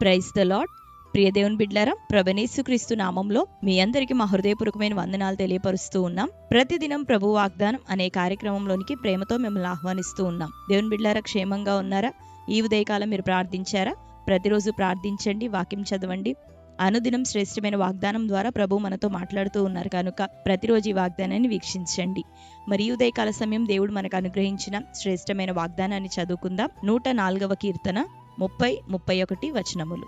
Praise the lord. ప్రియ దేవుని బిడ్డలారా, ప్రభునేసుక్రీస్తు నామంలో మీ అందరికీ మా హృదయపూర్వకమైన వందనాలు తెలియపరుస్తూ ఉన్నాం. ప్రతిదినం ప్రభు వాగ్దానం అనే కార్యక్రమంలోనికి ప్రేమతో మిమ్మల్ని ఆహ్వానిస్తూ ఉన్నాం. దేవుని బిడ్డలారా, క్షేమంగా ఉన్నారా? ఈ ఉదయకాలం మీరు ప్రార్థించారా? ప్రతిరోజు ప్రార్థించండి, వాక్యం చదవండి. అనుదినం శ్రేష్టమైన వాగ్దానం ద్వారా ప్రభు మనతో మాట్లాడుతూ ఉన్నారు కనుక ప్రతిరోజు ఈ వాగ్దానాన్ని వీక్షించండి. మరి ఈ ఉదయకాల సమయం దేవుడు మనకు అనుగ్రహించిన శ్రేష్టమైన వాగ్దానాన్ని చదువుకుందాం. 104వ కీర్తన 30-31 వచనములు.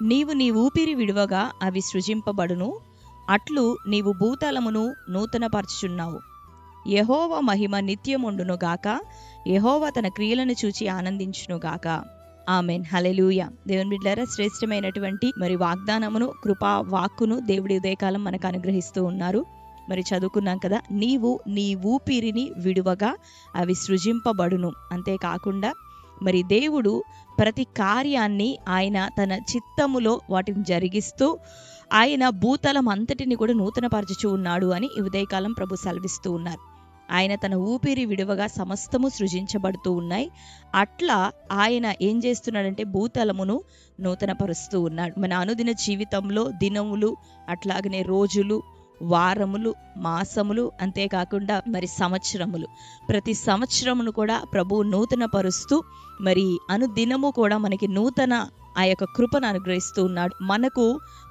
నీవు నీ ఊపిరి విడువగా అవి సృజింపబడును, అట్లు నీవు భూతలమును నూతనపరచుచున్నావు. యెహోవా మహిమ నిత్యముండునుగాక, యెహోవా తన క్రియలను చూచి ఆనందించునుగాక. ఆమెన్. హల్లెలూయా. దేవుని బిడ్డలారా, శ్రేష్టమైనటువంటి మరి వాగ్దానమును, కృపా వాక్కును దేవుడి ఉదయకాలం మనకు అనుగ్రహిస్తూ ఉన్నారు. మరి చదువుకున్నాం కదా, నీవు నీ ఊపిరిని విడువగా అవి సృజింపబడును. అంతేకాకుండా మరి దేవుడు ప్రతి కార్యాన్ని ఆయన తన చిత్తములో వాటిని జరిగిస్తూ ఆయన భూతలం అంతటిని కూడా నూతనపరచుచూ ఉన్నాడు అని ఈ ఉదయకాలం ప్రభు సెలవిస్తూ ఉన్నారు. ఆయన తన ఊపిరి విడువగా సమస్తము సృజించబడుతూ ఉన్నాయి. అట్లా ఆయన ఏం చేస్తున్నాడంటే భూతలమును నూతనపరుస్తూ ఉన్నాడు. మన అనుదిన జీవితంలో దినములు, అట్లాగనే రోజులు, వారములు, మాసములు, అంతేకాకుండా మరి సంవత్సరములు, ప్రతి సంవత్సరమును కూడా ప్రభు నూతన పరుస్తూ మరి అనుదినము కూడా మనకి నూతన ఆ యొక్క కృపను అనుగ్రహిస్తూ ఉన్నాడు. మనకు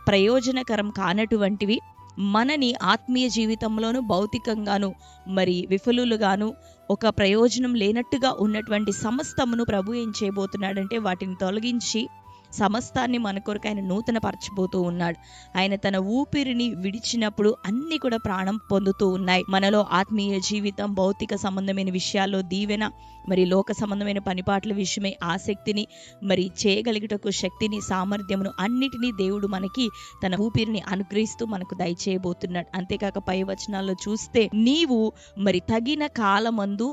ప్రయోజనకరం కానటువంటివి, మనని ఆత్మీయ జీవితంలోను భౌతికంగాను మరి విఫలులుగాను ఒక ప్రయోజనం లేనట్టుగా ఉన్నటువంటి సమస్తమును ప్రభు ఏం చేయబోతున్నాడంటే వాటిని తొలగించి సమస్తాన్ని మన కొరకు ఆయన నూతన పరచబోతూ ఉన్నాడు. ఆయన తన ఊపిరిని విడిచినప్పుడు అన్ని కూడా ప్రాణం పొందుతూ ఉన్నాయి. మనలో ఆత్మీయ జీవితం, భౌతిక సంబంధమైన విషయాల్లో దీవెన, మరి లోక సంబంధమైన పనిపాట్ల విషయమై ఆసక్తిని, మరి చేయగలిగటకు శక్తిని, సామర్థ్యమును అన్నిటినీ దేవుడు మనకి తన ఊపిరిని అనుగ్రహిస్తూ మనకు దయచేయబోతున్నాడు. అంతేకాక పై వచనాల్లో చూస్తే నీవు మరి తగిన కాలమందు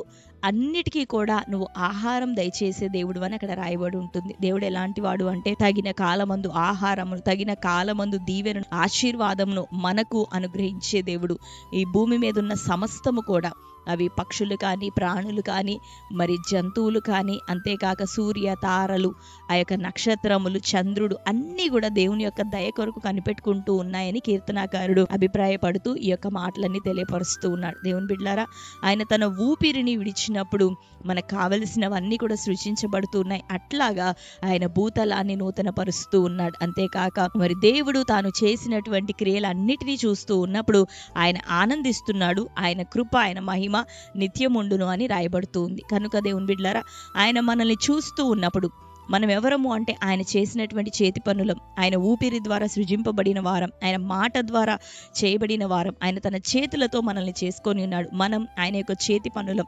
అన్నిటికీ కూడా నువ్వు ఆహారం దయచేసే దేవుడు అని అక్కడ రాయబడి ఉంటుంది. దేవుడు ఎలాంటి వాడు అంటే తగిన కాలమందు ఆహారమును, తగిన కాలమందు దీవెను, ఆశీర్వాదమును మనకు అనుగ్రహించే దేవుడు. ఈ భూమి మీద ఉన్న సమస్తము కూడా, అవి పక్షులు కానీ, ప్రాణులు కానీ, మరి జంతువులు కానీ, అంతేకాక సూర్య తారలు, ఆ యొక్క నక్షత్రములు, చంద్రుడు అన్నీ కూడా దేవుని యొక్క దయ కొరకు కనిపెట్టుకుంటూ ఉన్నాయని కీర్తనాకారుడు అభిప్రాయపడుతూ ఈ యొక్క మాటలన్నీ తెలియపరుస్తూ ఉన్నాడు. దేవుని బిడ్డలారా, ఆయన తన ఊపిరిని విడిచినప్పుడు మనకు కావలసినవన్నీ కూడా సృష్టించబడుతూ ఉన్నాయి. అట్లాగా ఆయన భూతలాన్ని నూతన పరుస్తూ ఉన్నాడు. అంతేకాక మరి దేవుడు తాను చేసినటువంటి క్రియలన్నిటినీ చూస్తూ ఉన్నప్పుడు ఆయన ఆనందిస్తున్నాడు. ఆయన కృప, ఆయన మహిమ నిత్యముండును అని రాయబడుతూ ఉంది. కనుక దేవుని బిడ్డలారా, ఆయన మనల్ని చూస్తూ ఉన్నప్పుడు మనం ఎవరము అంటే ఆయన చేసినటువంటి చేతి పనులం, ఆయన ఊపిరి ద్వారా సృజింపబడిన వారం, ఆయన మాట ద్వారా చేయబడిన వారం, ఆయన తన చేతులతో మనల్ని చేసుకొని ఉన్నాడు. మనం ఆయన యొక్క చేతి పనులం,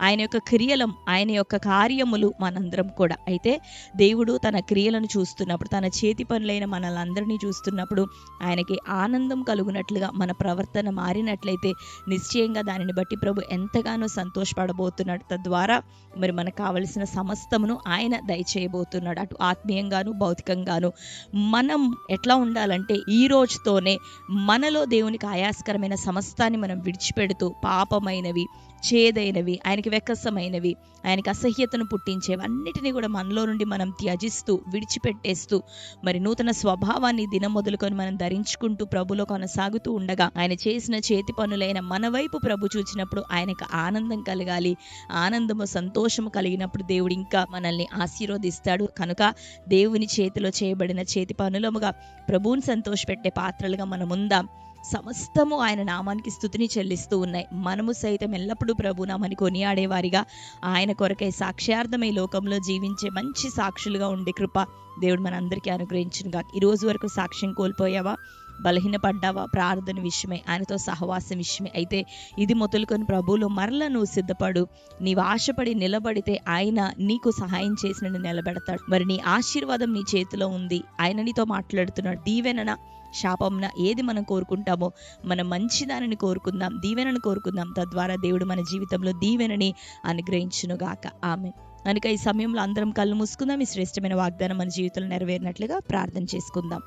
ఆయన యొక్క క్రియలం, ఆయన యొక్క కార్యములు మనందరం కూడా. అయితే దేవుడు తన క్రియలను చూస్తున్నప్పుడు, తన చేతి పనులైన మనల్ని అందరినీ చూస్తున్నప్పుడు ఆయనకి ఆనందం కలుగునట్లుగా మన ప్రవర్తన మారినట్లయితే నిశ్చయంగా దానిని బట్టి ప్రభు ఎంతగానో సంతోషపడబోతున్నాడు. తద్వారా మరి మనకు కావలసిన సమస్తమును ఆయన దయచేయబోతున్నాడు. అటు ఆత్మీయంగాను భౌతికంగాను. మనం ఎట్లా ఉండాలంటే ఈ రోజుతోనే మనలో దేవునికి ఆయాస్కరమైన సమస్తాన్ని మనం విడిచిపెడుతూ పాపమైనవి, చేదైనవి, ఆయనకి వెక్కసమైనవి, ఆయనకి అసహ్యతను పుట్టించేవి అన్నిటినీ కూడా మనలో నుండి మనం త్యజిస్తూ విడిచిపెట్టేస్తూ మరి నూతన స్వభావాన్ని దినం మొదలుకొని మనం ధరించుకుంటూ ప్రభులో కొనసాగుతూ ఉండగా ఆయన చేసిన చేతి పనులైన మన వైపు ప్రభు చూచినప్పుడు ఆయనకు ఆనందం కలగాలి. ఆనందము, సంతోషము కలిగినప్పుడు దేవుడు ఇంకా మనల్ని ఆశీర్వదిస్తాడు. కనుక దేవుని చేతిలో చేయబడిన చేతి పనులముగా ప్రభువుని సంతోషపెట్టే పాత్రలుగా మనం ఉందాం. సమస్తము ఆయన నామానికి స్తుతిని చెల్లిస్తూ ఉన్నాయి. మనము సైతం ఎల్లప్పుడూ ప్రభు నామాన్ని కొనియాడేవారిగా, ఆయన కొరకై సాక్ష్యార్థమై లోకంలో జీవించే మంచి సాక్షులుగా ఉండే కృప దేవుడు మనందరికీ అనుగ్రహించునుగా. ఈ రోజు వరకు సాక్ష్యం కోల్పోయావా? బలహీనపడ్డావా? ప్రార్థన విషయమై, ఆయనతో సహవాసం విషయమై అయితే ఇది మొదలుకొని ప్రభువులో మరలా నువ్వు సిద్ధపడు. నీవు ఆశపడి నిలబడితే ఆయన నీకు సహాయం చేసి నిలబెడతాడు. మరి నీ ఆశీర్వాదం నీ చేతిలో ఉంది. ఆయన నీతో మాట్లాడుతున్నాడు. దీవెనన, శాపంన ఏది మనం కోరుకుంటామో మనం మంచిదానిని కోరుకుందాం, దీవెనను కోరుకుందాం. తద్వారా దేవుడు మన జీవితంలో దీవెనని అనుగ్రహించునుగాక. ఆమేన్. కనుక ఈ సమయంలో అందరం కళ్ళు మూసుకుందాం. ఈ శ్రేష్టమైన వాగ్దానం మన జీవితంలో నెరవేరినట్లుగా ప్రార్థన చేసుకుందాం.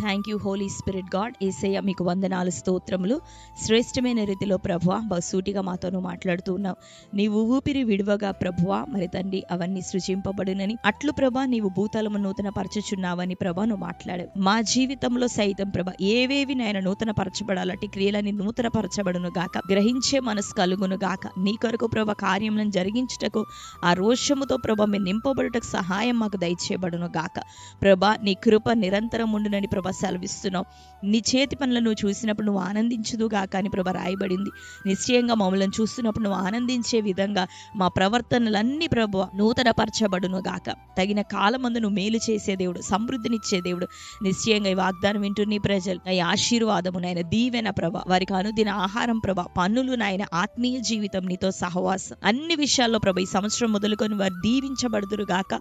Thank you Holy Spirit God. యేసయ్య మీకు వందనాలు, స్తోత్రములు. శ్రేష్టమైన రీతిలో ప్రభువా బహుసూటిగా మాతోను మాట్లాడుతూ ఉన్నావు. నీవు ఊపిరి విడువగా ప్రభువా మరి తండ్రి అవన్నీ సృజింపబడునని, అట్లు ప్రభా నీవు భూతలము నూతన పరచుచున్నావని ప్రభా నువ్వు మాట్లాడావు. మా జీవితంలో సైతం ప్రభా ఏవేవి నాయన నూతన పరచబడాలటి క్రియలని నూతన పరచబడును గాక, గ్రహించే మనసు కలుగును గాక. నీ కొరకు ప్రభా కార్యములను జరిగించుటకు ఆ రోషముతో ప్రభా మేము నింపబడుటకు సహాయం మాకు దయచేయబడును గాక. ప్రభా నీ కృప నిరంతరం ఉండునని ప్రభా సెలవిస్తున్నావు. నీ చేతి పనులను నువ్వు చూసినప్పుడు నువ్వు ఆనందించుదుగా కానీ ప్రభా రాయబడింది. నిశ్చయంగా మమ్మల్ని చూస్తున్నప్పుడు నువ్వు ఆనందించే విధంగా మా ప్రవర్తనలన్నీ ప్రభు నూతన పరచబడును గాక. తగిన కాలమందు నువ్వు మేలు చేసే దేవుడు, సమృద్ధినిచ్చే దేవుడు. నిశ్చయంగా ఈ వాగ్దానం వింటూ నీ ప్రజలు ఈ ఆశీర్వాదము నాయన, దీవెన ప్రభా, వారికి అనుదిన ఆహారం ప్రభా, పనులు నాయన, ఆత్మీయ జీవితం, నీతో సహవాసం, అన్ని విషయాల్లో ప్రభా ఈ సంవత్సరం మొదలుకొని వారు దీవించబడుదురు గాక,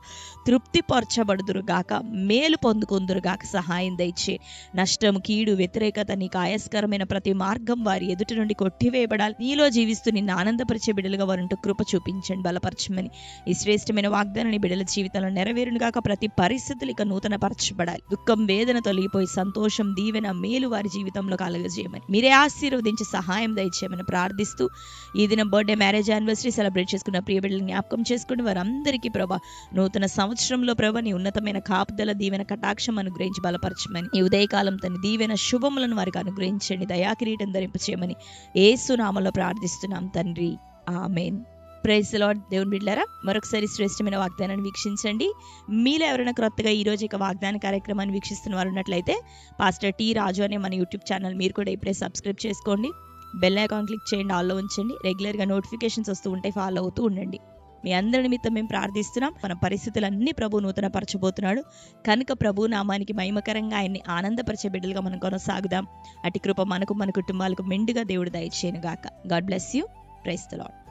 తృప్తి పరచబడుదురు గాక, మేలు పొందుకుందురు గాక. సహాయం దయచే. నష్టం, కీడు, వ్యతిరేకత, నీకు ఆయాస్కరమైన ప్రతి మార్గం వారి ఎదుటి నుండి కొట్టివేయబడాలి. నీలో జీవిస్తూ నిన్ను ఆనందపరిచే బిడ్డలుగా వారుంటూ కృప చూపించండి, బలపరచమని. ఈ శ్రేష్టమైన వాగ్దానాన్ని బిడ్డల జీవితంలో నెరవేరును గాక. ప్రతి పరిస్థితులు ఇక నూతన పరచబడాలి. దుఃఖం, వేదన తొలగిపోయి సంతోషం, దీవెన, మేలు వారి జీవితంలో కలగజేయమని, మీరే ఆశీర్వదించి సహాయం దయచేయమని ప్రార్థిస్తూ ఈ దినం బర్త్డే, మ్యారేజ్ యానివర్సరీ సెలబ్రేట్ చేసుకున్న ప్రియ బిడ్డలను జ్ఞాపకం చేసుకుని వారందరికీ ప్రభా నూతన సంవత్సరంలో ప్రభా నీ ఉన్నతమైన కాపుదల, దీవెన, కటాక్షం అనుగ్రహించి బలపరచమని, ఈ ఉదయకాలం తన దీవెన శుభములను వారికి అనుగ్రహించండి, దయాకిరీటం ధరింపచేయమని యేసు నామములో ప్రార్థిస్తున్నాం తండ్రి, ఆమేన్. Praise the lord. దేవుని బిడ్డలారా, మరొకసారి శ్రేష్టమైన వాగ్దానాన్ని వీక్షించండి. మీలో ఎవరైనా క్రొత్తగా ఈ రోజు ఇక వాగ్దాన కార్యక్రమాన్ని వీక్షిస్తున్న వారు ఉన్నట్లయితే పాస్టర్ టి రాజు అనే మన యూట్యూబ్ ఛానల్ మీరు కూడా ఇప్పుడే సబ్స్క్రైబ్ చేసుకోండి. బెల్ ఐకాన్ క్లిక్ చేయండి, ఆల్లో ఉంచండి. రెగ్యులర్గా నోటిఫికేషన్స్ వస్తూ ఉంటాయి, ఫాలో అవుతూ ఉండండి. మీ అందరి నిమిత్తం మేము ప్రార్థిస్తున్నాం. మన పరిస్థితులన్నీ ప్రభు నూతన పరచబోతున్నాడు కనుక ప్రభు నామానికి మహిమకరంగా ఆయన్ని ఆనందపరిచే బిడ్డలుగా మనం కొనసాగుదాం. అటు కృప మనకు, మన కుటుంబాలకు మెండుగా దేవుడు దయచేయను గాక. God bless you. Praise the lord.